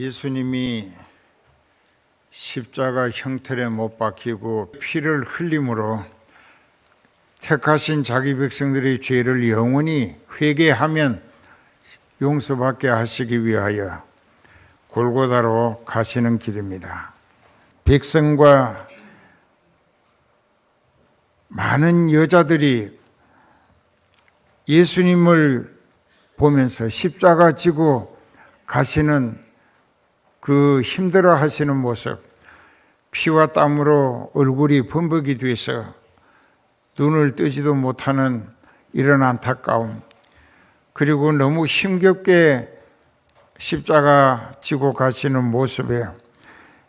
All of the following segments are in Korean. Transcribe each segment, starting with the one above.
예수님이 십자가 형틀에 못 박히고 피를 흘림으로 택하신 자기 백성들의 죄를 영원히 회개하면 용서받게 하시기 위하여 골고다로 가시는 길입니다. 백성과 많은 여자들이 예수님을 보면서 십자가 지고 가시는 그 힘들어 하시는 모습, 피와 땀으로 얼굴이 범벅이 돼서 눈을 뜨지도 못하는 이런 안타까움, 그리고 너무 힘겹게 십자가 지고 가시는 모습에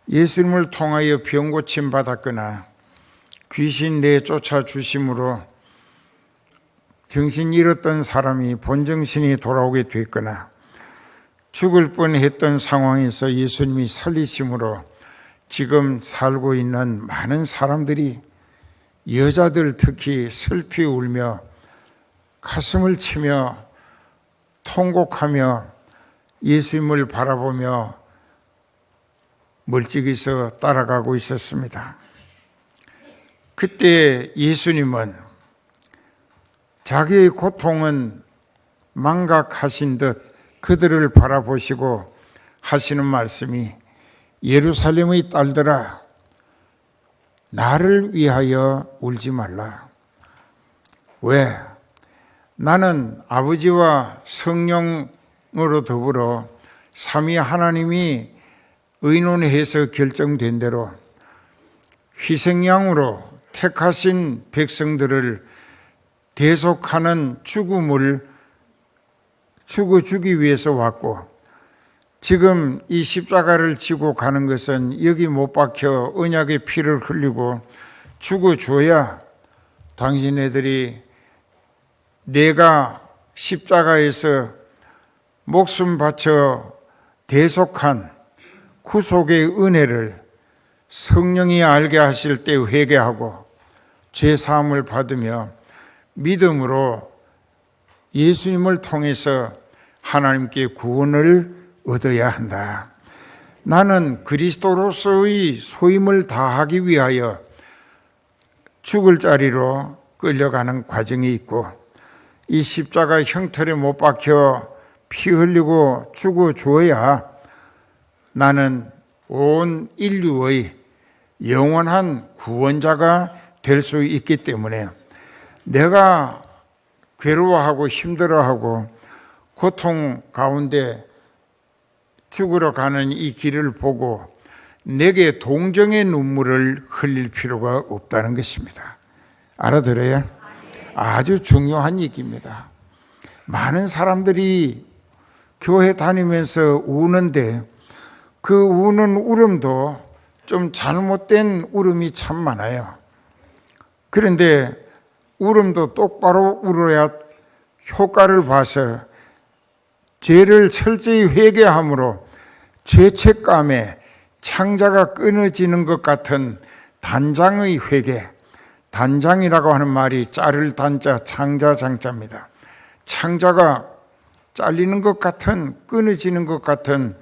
예수님을 통하여 병 고침 받았거나 귀신 내쫓아 주심으로 정신 잃었던 사람이 본정신이 돌아오게 됐거나 죽을 뻔했던 상황에서 예수님이 살리심으로 지금 살고 있는 많은 사람들이, 여자들 특히 슬피 울며 가슴을 치며 통곡하며 예수님을 바라보며 멀찍이서 따라가고 있었습니다. 그때 예수님은 자기의 고통은 망각하신 듯 그들을 바라보시고 하시는 말씀이, 예루살렘의 딸들아, 나를 위하여 울지 말라. 왜? 나는 아버지와 성령으로 더불어 삼위 하나님이 의논해서 결정된 대로 희생양으로 택하신 백성들을 대속하는 죽음을 죽어주기 위해서 왔고, 지금 이 십자가를 지고 가는 것은 여기 못 박혀 언약의 피를 흘리고 죽어줘야 당신네들이 내가 십자가에서 목숨 바쳐 대속한 구속의 은혜를 성령이 알게 하실 때 회개하고 죄사함을 받으며 믿음으로 예수님을 통해서 하나님께 구원을 얻어야 한다. 나는 그리스도로서의 소임을 다하기 위하여 죽을 자리로 끌려가는 과정이 있고, 이 십자가 형틀에 못 박혀 피 흘리고 죽어줘야 나는 온 인류의 영원한 구원자가 될 수 있기 때문에, 내가 괴로워하고 힘들어하고 고통 가운데 죽으러 가는 이 길을 보고 내게 동정의 눈물을 흘릴 필요가 없다는 것입니다. 알아들어요? 아주 중요한 얘기입니다. 많은 사람들이 교회 다니면서 우는데 그 우는 울음도 좀 잘못된 울음이 참 많아요. 그런데 울음도 똑바로 울어야 효과를 봐서 죄를 철저히 회개함으로 죄책감에 창자가 끊어지는 것 같은 단장의 회개, 단장이라고 하는 말이 자를 단자, 창자 장자입니다. 창자가 잘리는 것 같은, 끊어지는 것 같은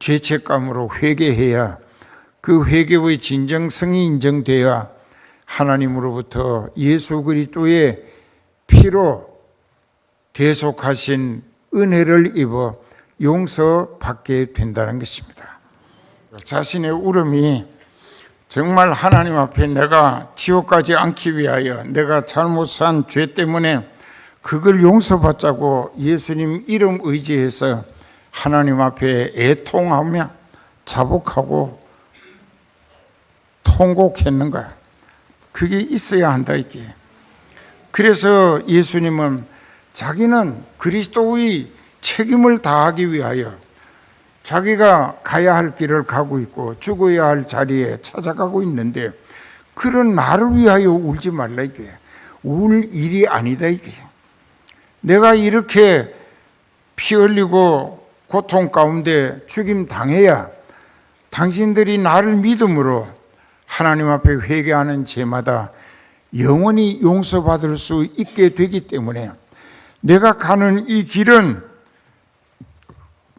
죄책감으로 회개해야 그 회개의 진정성이 인정되어야 하나님으로부터 예수 그리스도의 피로 대속하신 은혜를 입어 용서받게 된다는 것입니다. 자신의 울음이 정말 하나님 앞에 내가 지옥 가지 않기 위하여 내가 잘못 산 죄 때문에 그걸 용서받자고 예수님 이름 의지해서 하나님 앞에 애통하며 자복하고 통곡했는가? 그게 있어야 한다 이게. 그래서 예수님은 자기는 그리스도의 책임을 다하기 위하여 자기가 가야 할 길을 가고 있고 죽어야 할 자리에 찾아가고 있는데, 그런 나를 위하여 울지 말라 이게. 울 일이 아니다 이게. 내가 이렇게 피 흘리고 고통 가운데 죽임 당해야 당신들이 나를 믿음으로 하나님 앞에 회개하는 죄마다 영원히 용서받을 수 있게 되기 때문에 내가 가는 이 길은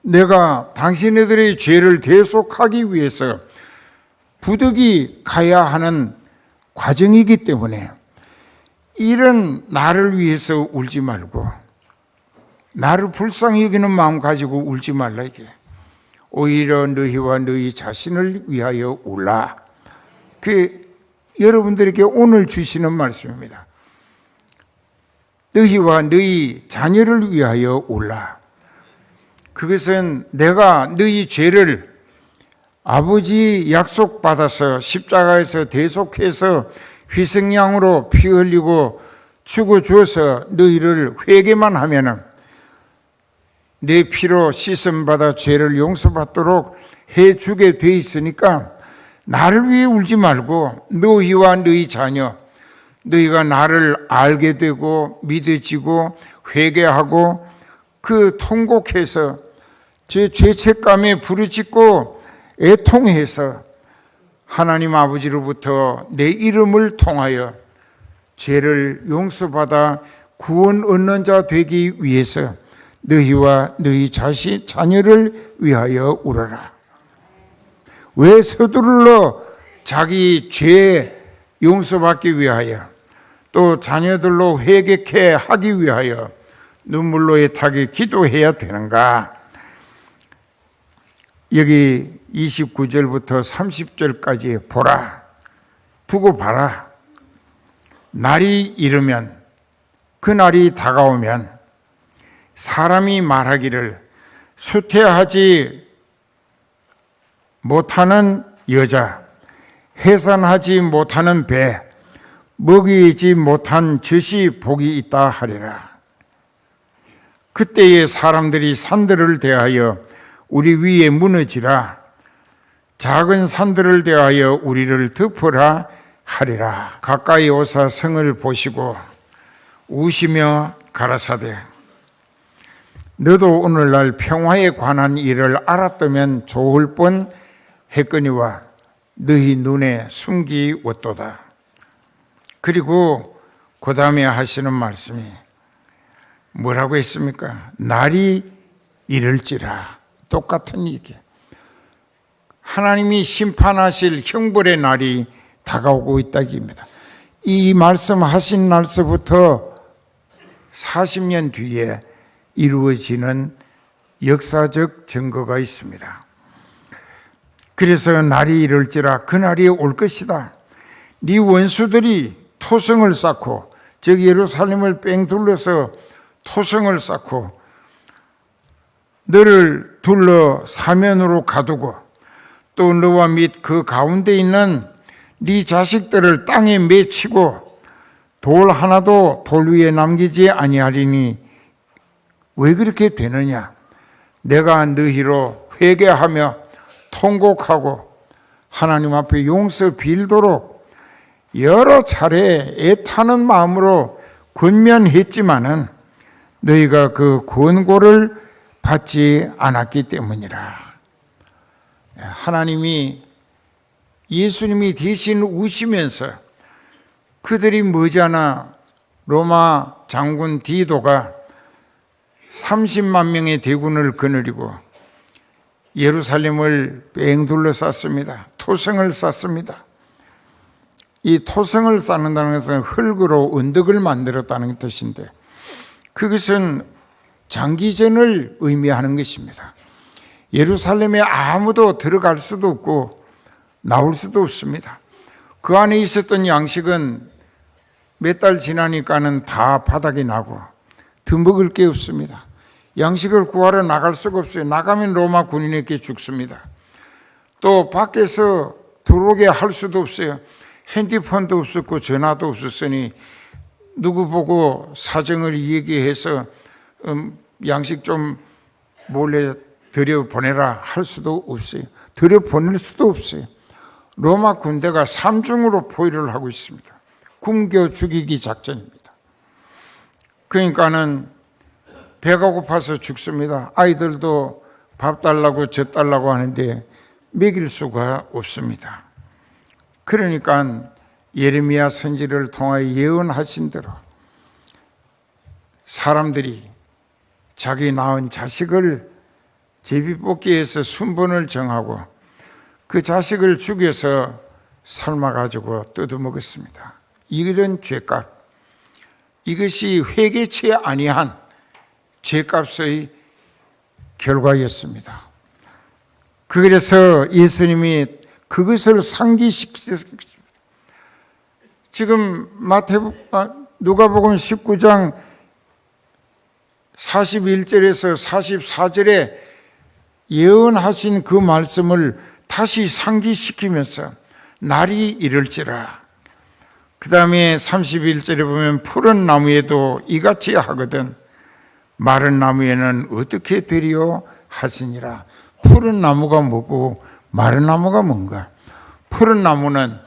내가 당신네들의 죄를 대속하기 위해서 부득이 가야 하는 과정이기 때문에 이런 나를 위해서 울지 말고 나를 불쌍히 여기는 마음 가지고 울지 말라 이게. 오히려 너희와 너희 자신을 위하여 울라. 그 여러분들에게 오늘 주시는 말씀입니다. 너희와 너희 자녀를 위하여 울라. 그것은 내가 너희 죄를 아버지 약속받아서 십자가에서 대속해서 희생양으로 피 흘리고 죽어 주어서 너희를 회개만 하면은 내 피로 씻음받아 죄를 용서받도록 해주게 돼 있으니까 나를 위해 울지 말고 너희와 너희 자녀, 너희가 나를 알게 되고 믿어지고 회개하고 그 통곡해서 제 죄책감에 부르짖고 애통해서 하나님 아버지로부터 내 이름을 통하여 죄를 용서받아 구원 얻는 자 되기 위해서 너희와 너희 자녀를 위하여 울어라. 왜 서두르러 자기 죄 용서받기 위하여 또 자녀들로 회개케 하기 위하여 눈물로 애타게 기도해야 되는가? 여기 29절부터 30절까지 보라, 두고 봐라. 날이 이르면, 그 날이 다가오면 사람이 말하기를 수태하지 못하는 여자, 해산하지 못하는 배, 먹이지 못한 젖이 복이 있다 하리라. 그때에 사람들이 산들을 대하여 우리 위에 무너지라, 작은 산들을 대하여 우리를 덮으라 하리라. 가까이 오사 성을 보시고 우시며 가라사대 너도 오늘날 평화에 관한 일을 알았다면 좋을 뻔 했거니와 너희 눈에 숨기웠도다. 그리고 그 다음에 하시는 말씀이 뭐라고 했습니까? 날이 이를지라. 똑같은 얘기. 하나님이 심판하실 형벌의 날이 다가오고 있다기입니다. 이 말씀하신 날서부터 40년 뒤에 이루어지는 역사적 증거가 있습니다. 그래서 날이 이를지라, 그 날이 올 것이다. 네 원수들이 토성을 쌓고, 즉 예루살렘을 뺑 둘러서 토성을 쌓고 너를 둘러 사면으로 가두고 또 너와 및 그 가운데 있는 네 자식들을 땅에 맺히고 돌 하나도 돌 위에 남기지 아니하리니 왜 그렇게 되느냐? 내가 너희로 회개하며 통곡하고 하나님 앞에 용서 빌도록 여러 차례 애타는 마음으로 권면했지만은 너희가 그 권고를 받지 않았기 때문이라. 하나님이 예수님이 대신 우시면서 그들이 머지않아 로마 장군 디도가 30만 명의 대군을 거느리고 예루살렘을 뺑 둘러쌌습니다. 토성을 쌓습니다. 이 토성을 쌓는다는 것은 흙으로 언덕을 만들었다는 뜻인데 그것은 장기전을 의미하는 것입니다. 예루살렘에 아무도 들어갈 수도 없고 나올 수도 없습니다. 그 안에 있었던 양식은 몇 달 지나니까는 다 바닥이 나고 더 먹을 게 없습니다. 양식을 구하러 나갈 수가 없어요. 나가면 로마 군인에게 죽습니다. 또 밖에서 들어오게 할 수도 없어요. 핸드폰도 없었고 전화도 없었으니 누구 보고 사정을 얘기해서 양식 좀 몰래 들여보내라 할 수도 없어요. 들여보낼 수도 없어요. 로마 군대가 삼중으로 포위를 하고 있습니다. 굶겨 죽이기 작전입니다. 그러니까는 배가 고파서 죽습니다. 아이들도 밥 달라고 젖 달라고 하는데 먹일 수가 없습니다. 그러니까 예레미야 선지를 통하여 예언하신 대로 사람들이 자기 낳은 자식을 제비뽑기에서 순번을 정하고 그 자식을 죽여서 삶아가지고 뜯어먹었습니다. 이런 죄값, 이것이 회개치 아니한 죄값의 결과였습니다. 그래서 예수님이 그것을 상기시키셨습니다. 지금 누가복음 19장 41절에서 44절에 예언하신 그 말씀을 다시 상기시키면서 날이 이를지라. 그 다음에 31절에 보면 푸른 나무에도 이같이 하거든 마른 나무에는 어떻게 되리요 하시니라. 푸른 나무가 뭐고 마른 나무가 뭔가? 푸른 나무는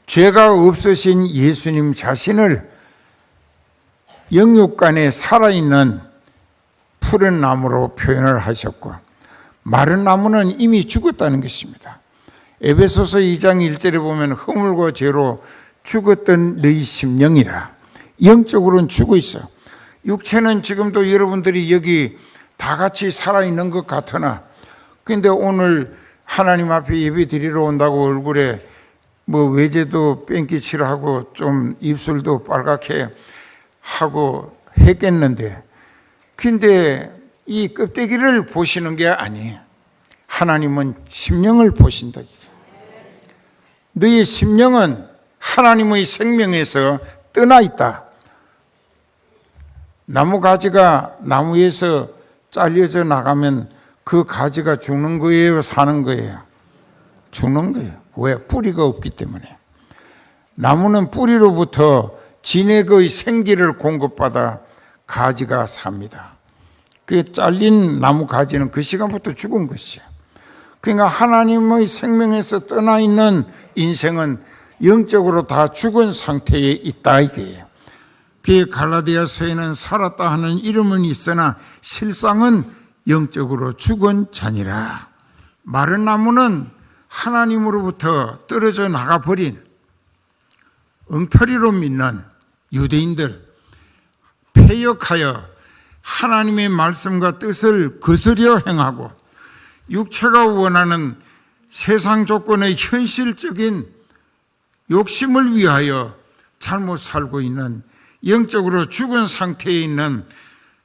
죄가 없으신 예수님 자신을 영육간에 살아있는 푸른 나무로 표현을 하셨고, 마른 나무는 이미 죽었다는 것입니다. 에베소서 2장 1절에 보면 허물과 죄로 죽었던 너희 심령이라. 영적으로는 죽어 있어. 육체는 지금도 여러분들이 여기 다 같이 살아있는 것 같으나, 근데 오늘 하나님 앞에 예배 드리러 온다고 얼굴에 외제도 뺑기칠을 하고 좀 입술도 빨갛게 하고 했겠는데, 근데 이 껍데기를 보시는 게 아니에요. 하나님은 심령을 보신다. 너의 심령은 하나님의 생명에서 떠나 있다. 나무 가지가 나무에서 잘려져 나가면 그 가지가 죽는 거예요, 사는 거예요? 죽는 거예요. 왜? 뿌리가 없기 때문에. 나무는 뿌리로부터 진액의 생기를 공급받아 가지가 삽니다. 그 잘린 나무 가지는 그 시간부터 죽은 것이에요. 그러니까 하나님의 생명에서 떠나 있는 인생은 영적으로 다 죽은 상태에 있다 이거예요. 그 갈라디아서에는 살았다 하는 이름은 있으나 실상은 영적으로 죽은 자니라. 마른 나무는 하나님으로부터 떨어져 나가버린 엉터리로 믿는 유대인들, 패역하여 하나님의 말씀과 뜻을 거스려 행하고 육체가 원하는 세상 조건의 현실적인 욕심을 위하여 잘못 살고 있는 영적으로 죽은 상태에 있는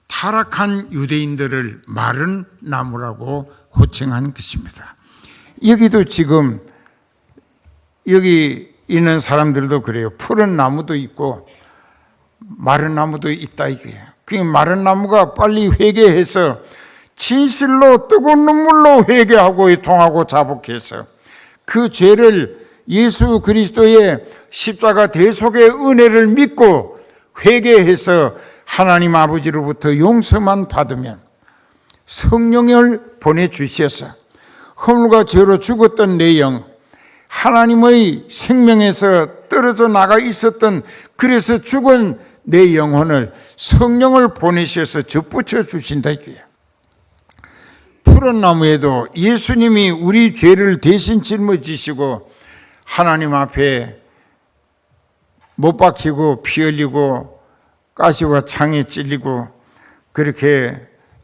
타락한 유대인들을 마른 나무라고 호칭한 것입니다. 여기도 지금 여기 있는 사람들도 그래요. 푸른 나무도 있고 마른 나무도 있다 이거예요. 그 마른 나무가 빨리 회개해서 진실로 뜨거운 눈물로 회개하고 통하고 자복해서 그 죄를 예수 그리스도의 십자가 대속의 은혜를 믿고 회개해서 하나님 아버지로부터 용서만 받으면 성령을 보내주셔서 허물과 죄로 죽었던 내 영, 하나님의 생명에서 떨어져 나가 있었던 그래서 죽은 내 영혼을 성령을 보내셔서 접붙여 주신다 이거예요. 푸른 나무에도 예수님이 우리 죄를 대신 짊어지시고 하나님 앞에 못 박히고 피 흘리고 가시와 창에 찔리고 그렇게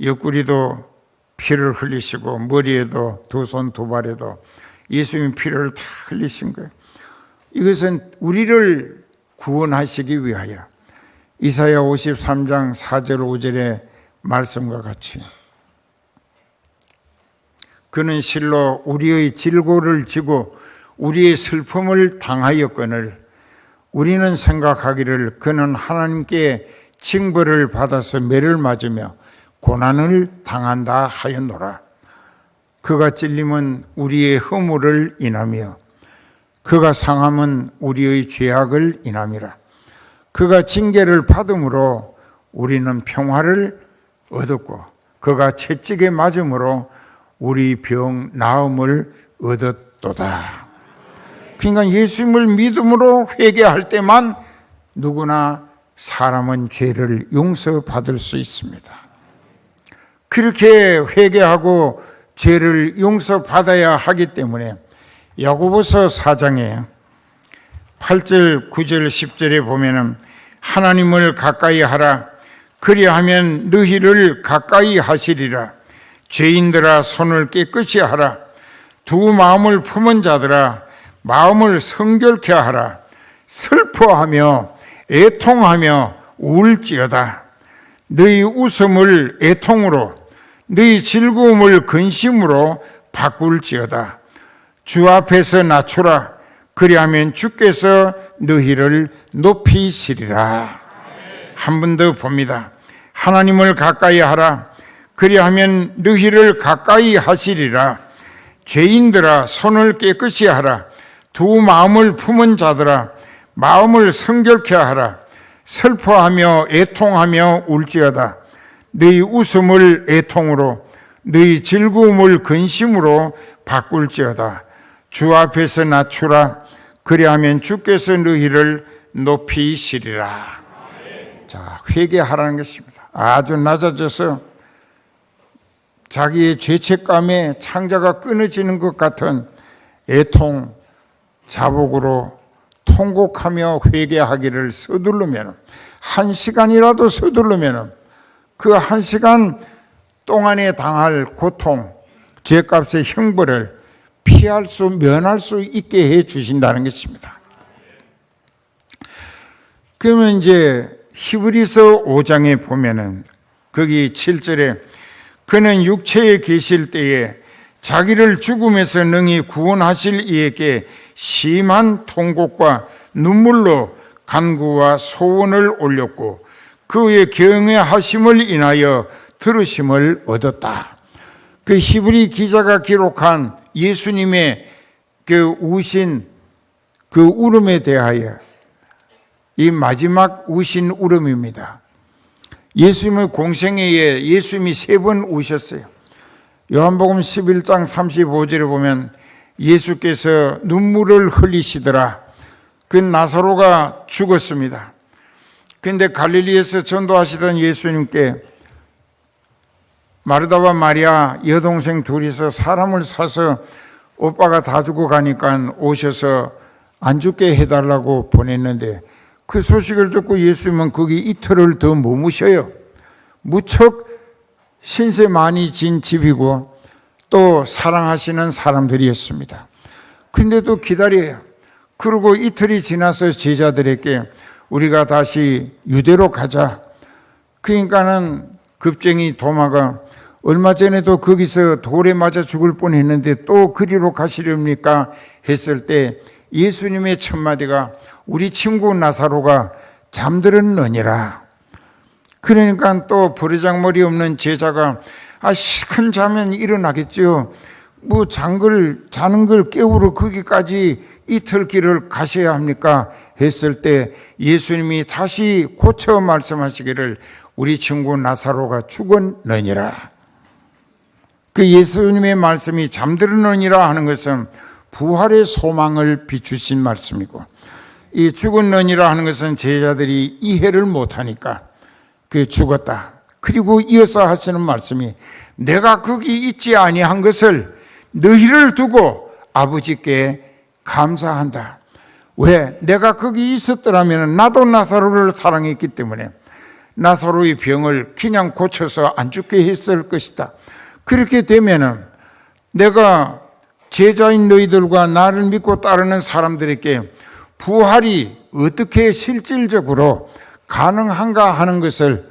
옆구리도 피를 흘리시고 머리에도 두 손 두 발에도 예수님 피를 다 흘리신 거예요. 이것은 우리를 구원하시기 위하여 이사야 53장 4절 5절의 말씀과 같이 그는 실로 우리의 질고를 지고 우리의 슬픔을 당하였거늘 우리는 생각하기를 그는 하나님께 징벌을 받아서 매를 맞으며 고난을 당한다 하였노라. 그가 찔림은 우리의 허물을 인하며 그가 상함은 우리의 죄악을 인함이라. 그가 징계를 받음으로 우리는 평화를 얻었고 그가 채찍에 맞음으로 우리 병 나음을 얻었도다. 그러니까 예수님을 믿음으로 회개할 때만 누구나 사람은 죄를 용서받을 수 있습니다. 그렇게 회개하고 죄를 용서받아야 하기 때문에 야고보서 4장에 8절, 9절, 10절에 보면은 하나님을 가까이 하라. 그리하면 너희를 가까이 하시리라. 죄인들아 손을 깨끗이 하라. 두 마음을 품은 자들아 마음을 성결케 하라. 슬퍼하며 애통하며 울지어다. 너희 웃음을 애통으로 너희 즐거움을 근심으로 바꿀지어다. 주 앞에서 낮추라. 그리하면 주께서 너희를 높이시리라. 한 번 더 봅니다. 하나님을 가까이 하라. 그리하면 너희를 가까이 하시리라. 죄인들아 손을 깨끗이 하라. 두 마음을 품은 자들아 마음을 성결케 하라. 슬퍼하며 애통하며 울지어다. 너희 웃음을 애통으로 너희 즐거움을 근심으로 바꿀지어다. 주 앞에서 낮추라. 그리하면 주께서 너희를 높이시리라. 자, 회개하라는 것입니다. 아주 낮아져서 자기의 죄책감에 창자가 끊어지는 것 같은 애통, 자복으로 통곡하며 회개하기를 서두르면, 1시간이라도 서두르면 그 1시간 동안에 당할 고통, 죄값의 형벌을 면할 수 있게 해 주신다는 것입니다. 그러면 이제 히브리서 5장에 보면은 거기 7절에 그는 육체에 계실 때에 자기를 죽음에서 능히 구원하실 이에게 심한 통곡과 눈물로 간구와 소원을 올렸고 그의 경외하심을 인하여 들으심을 얻었다. 그 히브리 기자가 기록한 예수님의 그 우신 그 울음에 대하여 이 마지막 우신 울음입니다. 예수님의 공생애에 예수님이 3번 우셨어요. 요한복음 11장 35절에 보면 예수께서 눈물을 흘리시더라. 그 나사로가 죽었습니다. 그런데 갈릴리에서 전도하시던 예수님께 마르다와 마리아 여동생 둘이서 사람을 사서 오빠가 다 죽어가니까 오셔서 안 죽게 해달라고 보냈는데 그 소식을 듣고 예수님은 거기 이틀을 더 머무셔요. 무척 신세 많이 진 집이고 또 사랑하시는 사람들이었습니다. 근데도 기다려요. 그리고 이틀이 지나서 제자들에게 우리가 다시 유대로 가자. 그러니까는 급쟁이 도마가 얼마 전에도 거기서 돌에 맞아 죽을 뻔했는데 또 그리로 가시렵니까? 했을 때 예수님의 첫마디가 우리 친구 나사로가 잠들었느니라. 그러니까 또 버르장머리 없는 제자가 시큰 자면 일어나겠죠. 뭐 자는 걸 깨우러 거기까지 이틀 길을 가셔야 합니까? 했을 때 예수님이 다시 고쳐 말씀하시기를 우리 친구 나사로가 죽었느니라. 그 예수님의 말씀이 잠들었느니라 하는 것은 부활의 소망을 비추신 말씀이고 이 죽었느니라 하는 것은 제자들이 이해를 못하니까 그 죽었다. 그리고 이어서 하시는 말씀이 내가 거기 있지 아니한 것을 너희를 두고 아버지께 감사한다. 왜? 내가 거기 있었더라면 나도 나사로를 사랑했기 때문에 나사로의 병을 그냥 고쳐서 안 죽게 했을 것이다. 그렇게 되면은 내가 제자인 너희들과 나를 믿고 따르는 사람들에게 부활이 어떻게 실질적으로 가능한가 하는 것을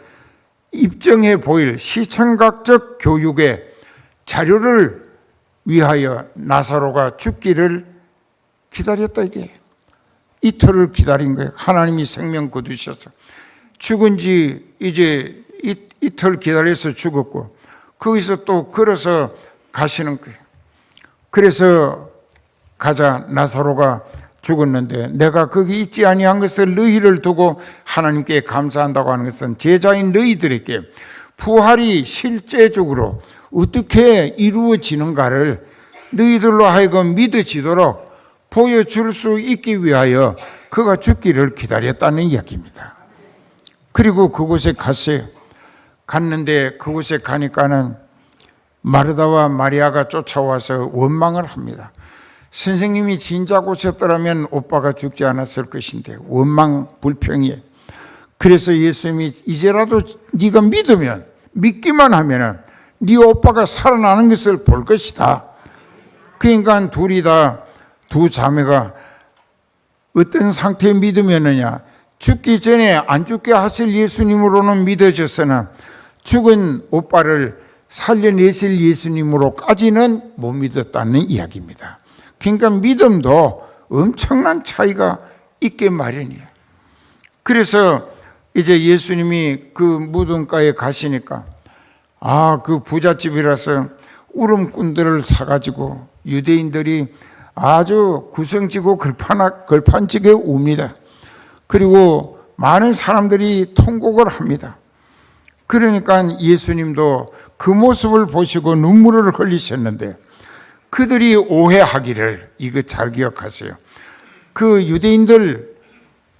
입증해 보일 시청각적 교육의 자료를 위하여 나사로가 죽기를 기다렸다 이게. 이틀을 기다린 거예요. 하나님이 생명 거두셔서. 죽은 지 이제 이틀 기다려서 죽었고 거기서 또 걸어서 가시는 거예요. 그래서 가자 나사로가 죽었는데 내가 거기 있지 아니한 것을 너희를 두고 하나님께 감사한다고 하는 것은 제자인 너희들에게 부활이 실제적으로 어떻게 이루어지는가를 너희들로 하여금 믿어지도록 보여줄 수 있기 위하여 그가 죽기를 기다렸다는 이야기입니다. 그리고 그곳에 갔어요. 갔는데 그곳에 가니까는 마르다와 마리아가 쫓아와서 원망을 합니다. 선생님이 진작 오셨더라면 오빠가 죽지 않았을 것인데 원망 불평이에요. 그래서 예수님이 이제라도 네가 믿으면 믿기만 하면 네 오빠가 살아나는 것을 볼 것이다. 그러니까 둘이 다 두 자매가 어떤 상태의 믿음이었느냐, 죽기 전에 안 죽게 하실 예수님으로는 믿어졌으나 죽은 오빠를 살려내실 예수님으로까지는 못 믿었다는 이야기입니다. 그러니까 믿음도 엄청난 차이가 있게 마련이에요. 그래서 이제 예수님이 그 무덤가에 가시니까 그 부잣집이라서 울음꾼들을 사가지고 유대인들이 아주 구성지고 걸판지게 웁니다. 그리고 많은 사람들이 통곡을 합니다. 그러니까 예수님도 그 모습을 보시고 눈물을 흘리셨는데, 그들이 오해하기를, 이거 잘 기억하세요. 그 유대인들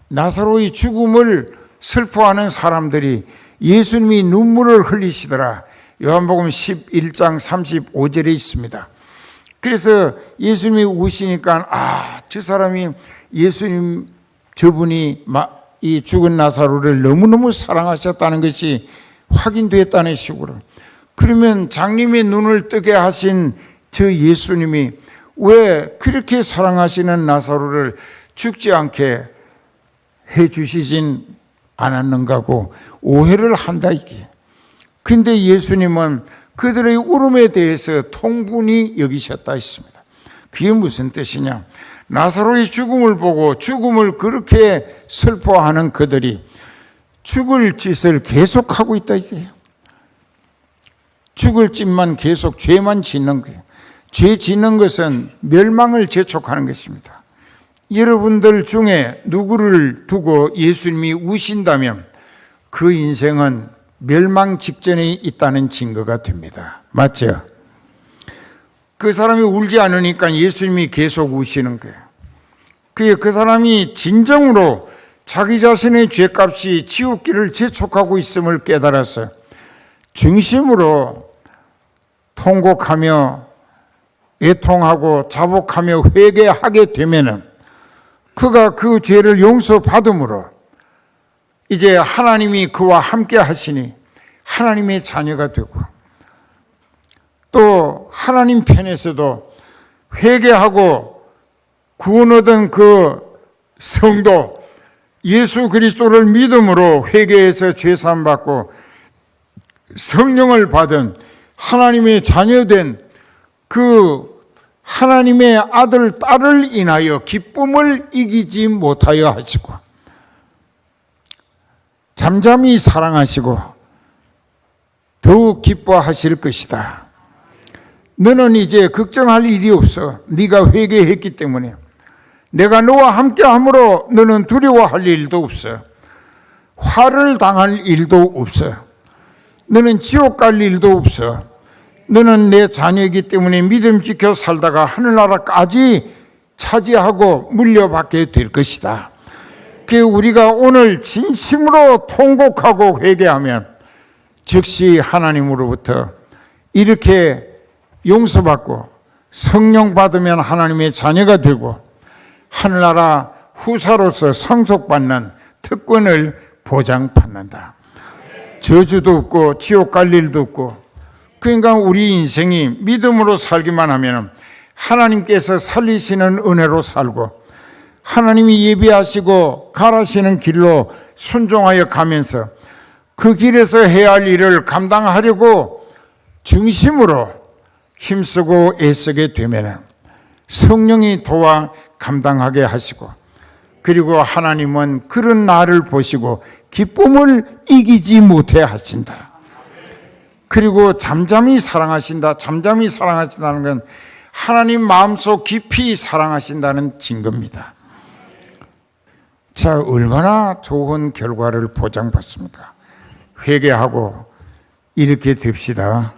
나사로의 죽음을 슬퍼하는 사람들이 예수님이 눈물을 흘리시더라. 요한복음 11장 35절에 있습니다. 그래서 예수님이 우시니까 저 사람이 예수님, 저분이 이 죽은 나사로를 너무너무 사랑하셨다는 것이 확인됐다는 식으로, 그러면 장님의 눈을 뜨게 하신 저 예수님이 왜 그렇게 사랑하시는 나사로를 죽지 않게 해 주시진 않았는가고 오해를 한다, 이게. 근데 예수님은 그들의 울음에 대해서 통분히 여기셨다 했습니다. 그게 무슨 뜻이냐? 나사로의 죽음을 보고 죽음을 그렇게 슬퍼하는 그들이 죽을 짓을 계속하고 있다, 이게요. 죽을 짓만 계속 죄만 짓는 거예요. 죄 짓는 것은 멸망을 재촉하는 것입니다. 여러분들 중에 누구를 두고 예수님이 우신다면 그 인생은 멸망 직전에 있다는 증거가 됩니다. 맞죠? 그 사람이 울지 않으니까 예수님이 계속 우시는 거예요. 그 사람이 진정으로 자기 자신의 죄값이 지옥길을 재촉하고 있음을 깨달아서 중심으로 통곡하며 애통하고 자복하며 회개하게 되면은 그가 그 죄를 용서받음으로 이제 하나님이 그와 함께 하시니 하나님의 자녀가 되고, 또 하나님 편에서도 회개하고 구원 얻은 그 성도 예수 그리스도를 믿음으로 회개해서 죄사함 받고 성령을 받은 하나님의 자녀된 그 하나님의 아들, 딸을 인하여 기쁨을 이기지 못하여 하시고 잠잠히 사랑하시고 더욱 기뻐하실 것이다. 너는 이제 걱정할 일이 없어. 네가 회개했기 때문에. 내가 너와 함께함으로 너는 두려워할 일도 없어. 화를 당할 일도 없어. 너는 지옥 갈 일도 없어. 너는 내 자녀이기 때문에 믿음 지켜 살다가 하늘나라까지 차지하고 물려받게 될 것이다. 그 우리가 오늘 진심으로 통곡하고 회개하면 즉시 하나님으로부터 이렇게 용서받고 성령 받으면 하나님의 자녀가 되고 하늘나라 후사로서 상속받는 특권을 보장받는다. 저주도 없고 지옥 갈 일도 없고. 그러니까 우리 인생이 믿음으로 살기만 하면 하나님께서 살리시는 은혜로 살고 하나님이 예비하시고 가라시는 길로 순종하여 가면서 그 길에서 해야 할 일을 감당하려고 중심으로 힘쓰고 애쓰게 되면 성령이 도와 감당하게 하시고, 그리고 하나님은 그런 나를 보시고 기쁨을 이기지 못해 하신다. 그리고 잠잠히 사랑하신다. 잠잠히 사랑하신다는 건 하나님 마음속 깊이 사랑하신다는 증거입니다. 자, 얼마나 좋은 결과를 보장받습니까? 회개하고 이렇게 됩시다.